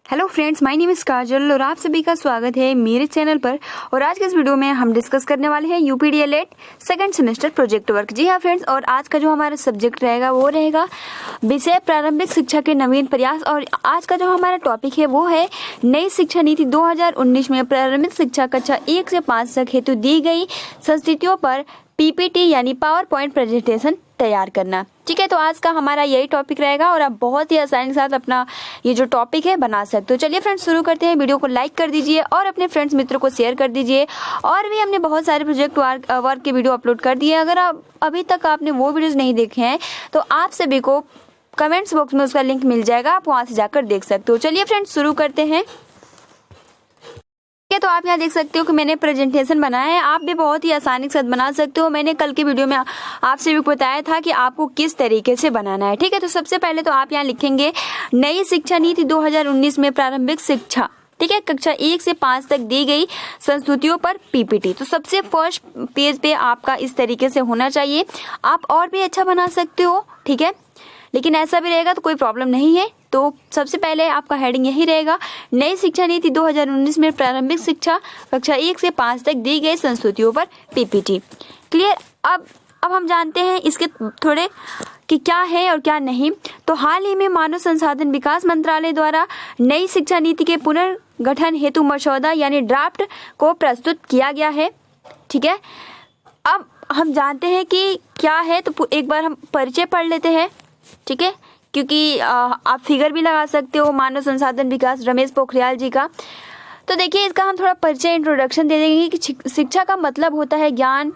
Hello friends, my name is Kajal और आप सभी का स्वागत है मेरे चैनल पर। और आज के इस वीडियो में हम डिस्कस करने वाले हैं यूपीडीएलएड सेकंड सेमेस्टर प्रोजेक्ट वर्क। जी हाँ फ्रेंड्स, और आज का जो हमारा सब्जेक्ट रहेगा वो रहेगा विषय प्रारंभिक शिक्षा के नवीन प्रयास। और आज का जो हमारा टॉपिक है वो है नई शिक्षा नीति 2019 में प्रारंभिक शिक्षा कक्षा 1 से 5 तक हेतु दी गई संस्थितियों पर पीपीटी यानी पावर पॉइंट प्रेजेंटेशन तैयार करना। ठीक है, तो आज का हमारा यही टॉपिक रहेगा और आप बहुत ही आसानी के साथ अपना ये जो टॉपिक है बना सकते हो। चलिए फ्रेंड्स शुरू करते हैं। वीडियो को लाइक कर दीजिए और अपने फ्रेंड्स मित्रों को शेयर कर दीजिए। और भी हमने बहुत सारे प्रोजेक्ट वर्क के वीडियो अपलोड कर दिए। अगर आप अभी तक आपने वो वीडियोज नहीं देखे हैं तो आप सभी को कमेंट्स बॉक्स में उसका लिंक मिल जाएगा, आप वहाँ से जाकर देख सकते हो। चलिए फ्रेंड्स शुरू करते हैं। तो आप यहाँ देख सकते हो कि मैंने प्रेजेंटेशन बनाया है। आप भी बहुत ही आसानी के साथ बना सकते हो। मैंने कल के वीडियो में आपसे भी बताया था कि आपको किस तरीके से बनाना है। ठीक है, तो सबसे पहले तो आप यहाँ लिखेंगे नई शिक्षा नीति 2019 में प्रारंभिक शिक्षा, ठीक है, कक्षा 1 से 5 तक दी गई संस्तुतियों पर पीपीटी। तो सबसे फर्स्ट पेज पे आपका इस तरीके से होना चाहिए। आप और भी अच्छा बना सकते हो, ठीक है, लेकिन ऐसा भी रहेगा तो कोई प्रॉब्लम नहीं है। तो सबसे पहले आपका हेडिंग यही रहेगा, नई शिक्षा नीति 2019 में प्रारंभिक शिक्षा कक्षा 1 से 5 तक दी गई संस्तुतियों पर पीपीटी। क्लियर। अब हम जानते हैं इसके थोड़े कि क्या है और क्या नहीं। तो हाल ही में मानव संसाधन विकास मंत्रालय द्वारा नई शिक्षा नीति के पुनर्गठन हेतु मसौदा यानी ड्राफ्ट को प्रस्तुत किया गया है। ठीक है, अब हम जानते हैं कि क्या है, तो एक बार हम परिचय पढ़ लेते हैं। ठीक है, क्योंकि आप फिगर भी लगा सकते हो मानव संसाधन विकास रमेश पोखरियाल जी का। तो देखिए, इसका हम थोड़ा परिचय इंट्रोडक्शन दे देंगे कि शिक्षा का मतलब होता है ज्ञान।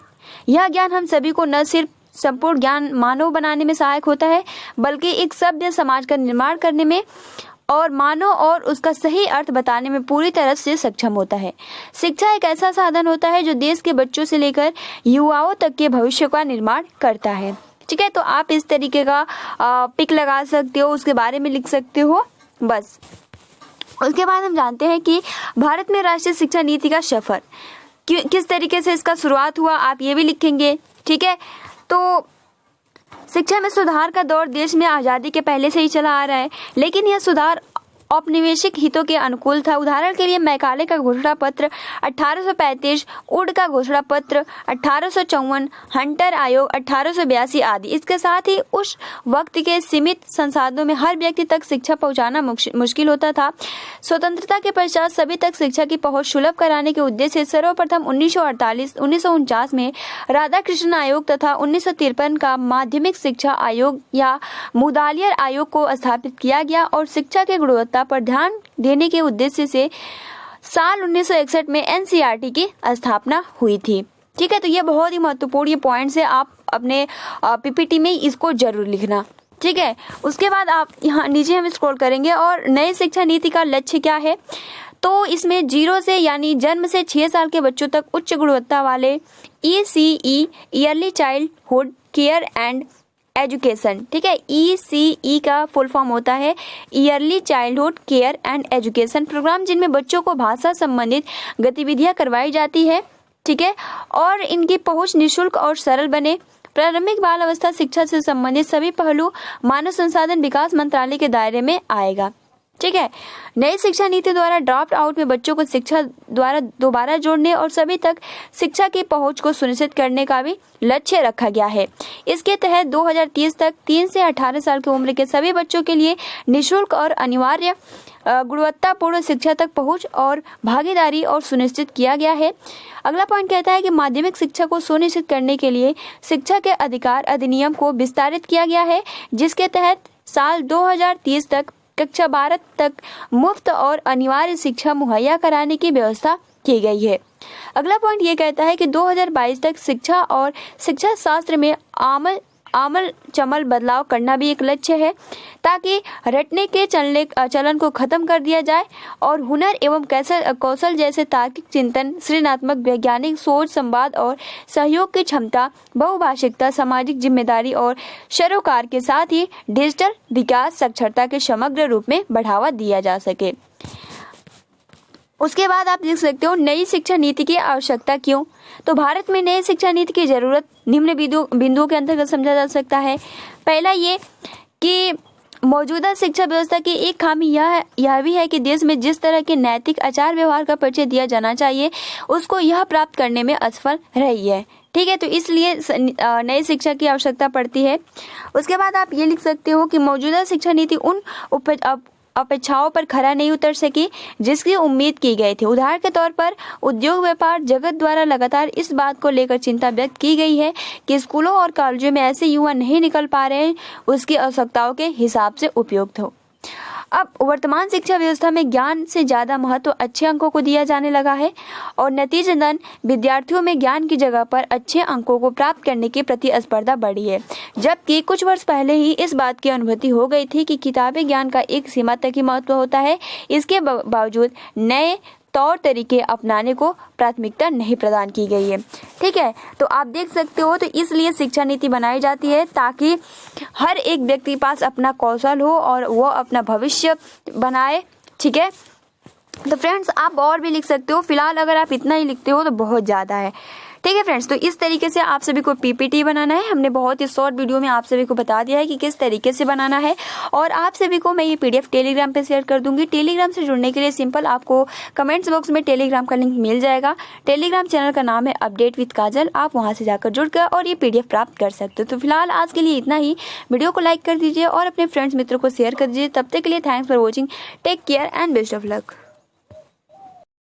यह ज्ञान हम सभी को न सिर्फ संपूर्ण ज्ञान मानव बनाने में सहायक होता है, बल्कि एक सभ्य समाज का निर्माण करने में और मानव और उसका सही अर्थ बताने में पूरी तरह से सक्षम होता है। शिक्षा एक ऐसा साधन होता है जो देश के बच्चों से लेकर युवाओं तक के भविष्य का निर्माण करता है। ठीक है, तो आप इस तरीके का पिक लगा सकते हो, उसके बारे में लिख सकते हो बस। उसके बाद हम जानते हैं कि भारत में राष्ट्रीय शिक्षा नीति का सफर किस तरीके से इसका शुरुआत हुआ, आप ये भी लिखेंगे। ठीक है, तो शिक्षा में सुधार का दौर देश में आज़ादी के पहले से ही चला आ रहा है, लेकिन यह सुधार औपनिवेशिक हितों के अनुकूल था। उदाहरण के लिए मैकाले का घोषणा पत्र 1835, वुड का घोषणा पत्र 1854, हंटर आयोग 1882 आदि। इसके साथ ही उस वक्त के सीमित संसाधनों में हर व्यक्ति तक शिक्षा पहुंचाना मुश्किल होता था। स्वतंत्रता के पश्चात सभी तक शिक्षा की पहुंच सुलभ कराने के उद्देश्य से सर्वप्रथम 1948-1949 में राधा कृष्ण आयोग तथा 1953 का माध्यमिक शिक्षा आयोग या मुदालियर आयोग को स्थापित किया गया और शिक्षा के गुणवत्ता पर ध्यान देने के उद्देश्य से साल 1961 में एनसीईआरटी की स्थापना हुई थी। ठीक है, तो ये बहुत ही महत्वपूर्ण ये पॉइंट्स है, आप अपने पीपीटी में इसको जरूर लिखना। ठीक है, उसके बाद आप यहाँ नीचे हम स्क्रॉल करेंगे और नई शिक्षा नीति का लक्ष्य क्या है। तो इसमें 0 से यानी जन्म से 6 साल के बच्चों तक उच्च गुणवत्ता वाले ECE early childhood care and education. ठीक है, ECE का फुल फॉर्म होता है early childhood care and education programme, जिनमें बच्चों को भाषा संबंधित गतिविधियां करवाई जाती है। ठीक है, और इनकी पहुंच निःशुल्क और सरल बने। प्रारंभिक बाल अवस्था शिक्षा से संबंधित सभी पहलू मानव संसाधन विकास मंत्रालय के दायरे में आएगा। ठीक है, नई शिक्षा नीति द्वारा ड्रॉप आउट में बच्चों को शिक्षा द्वारा दोबारा जोड़ने और सभी तक शिक्षा की पहुंच को सुनिश्चित करने का भी लक्ष्य रखा गया है। इसके तहत 2030 तक 3 से 18 साल की उम्र के सभी बच्चों के लिए निःशुल्क और अनिवार्य गुणवत्तापूर्ण शिक्षा तक पहुंच और भागीदारी और सुनिश्चित किया गया है। अगला पॉइंट कहता है कि माध्यमिक शिक्षा को सुनिश्चित करने के लिए शिक्षा के अधिकार अधिनियम को विस्तारित किया गया है, जिसके तहत साल 2030 तक कक्षा 12 तक मुफ्त और अनिवार्य शिक्षा मुहैया कराने की व्यवस्था की गई है। अगला पॉइंट ये कहता है कि 2022 तक शिक्षा और शिक्षा शास्त्र में आमल चमल बदलाव करना भी एक लक्ष्य है, ताकि रटने के चलन को खत्म कर दिया जाए और हुनर एवं कौशल जैसे तार्किक चिंतन, सृजनात्मक वैज्ञानिक सोच, संवाद और सहयोग की क्षमता, बहुभाषिकता, सामाजिक जिम्मेदारी और सरोकार के साथ ही डिजिटल विकास साक्षरता के समग्र रूप में बढ़ावा दिया जा सके। उसके बाद आप देख सकते हो नई शिक्षा नीति की आवश्यकता क्यों। तो भारत में नई शिक्षा नीति की जरूरत निम्न बिंदुओं के अंतर्गत समझा जा सकता है। पहला ये कि मौजूदा शिक्षा व्यवस्था की एक खामी यह भी है कि देश में जिस तरह के नैतिक आचार व्यवहार का परिचय दिया जाना चाहिए उसको यह प्राप्त करने में असफल रही है। ठीक है, तो इसलिए नई शिक्षा की आवश्यकता पड़ती है। उसके बाद आप ये लिख सकते हो कि मौजूदा शिक्षा नीति उन अपेक्षाओं पर खरा नहीं उतर सकी जिसकी उम्मीद की गई थी। उदाहरण के तौर पर उद्योग व्यापार जगत द्वारा लगातार इस बात को लेकर चिंता व्यक्त की गई है कि स्कूलों और कॉलेजों में ऐसे युवा नहीं निकल पा रहे हैं उसकी आवश्यकताओं के हिसाब से उपयुक्त हो। अब वर्तमान शिक्षा व्यवस्था में ज्ञान से ज़्यादा महत्व अच्छे अंकों को दिया जाने लगा है और नतीजतन विद्यार्थियों में ज्ञान की जगह पर अच्छे अंकों को प्राप्त करने की प्रतिस्पर्धा बढ़ी है, जबकि कुछ वर्ष पहले ही इस बात की अनुभूति हो गई थी कि किताबी ज्ञान का एक सीमा तक ही महत्व होता है। इसके बावजूद नए तौर तरीके अपनाने को प्राथमिकता नहीं प्रदान की गई है। ठीक है, तो आप देख सकते हो, तो इसलिए शिक्षा नीति बनाई जाती है ताकि हर एक व्यक्ति के पास अपना कौशल हो और वो अपना भविष्य बनाए। ठीक है, तो फ्रेंड्स आप और भी लिख सकते हो, फिलहाल अगर आप इतना ही लिखते हो तो बहुत ज़्यादा है। ठीक है फ्रेंड्स, तो इस तरीके से आप सभी को पीपीटी बनाना है। हमने बहुत ही शॉर्ट वीडियो में आप सभी को बता दिया है कि किस तरीके से बनाना है और आप सभी को मैं ये पीडीएफ टेलीग्राम पे शेयर कर दूंगी। टेलीग्राम से जुड़ने के लिए सिंपल आपको कमेंट्स बॉक्स में टेलीग्राम का लिंक मिल जाएगा। टेलीग्राम चैनल का नाम है अपडेट विद काजल, आप वहाँ से जाकर जुड़कर और ये पीडीएफ प्राप्त कर सकते हो। तो फिलहाल आज के लिए इतना ही। वीडियो को लाइक कर दीजिए और अपने फ्रेंड्स मित्रों को शेयर कर दीजिए। तब तक के लिए thanks for watching, take care and best of luck.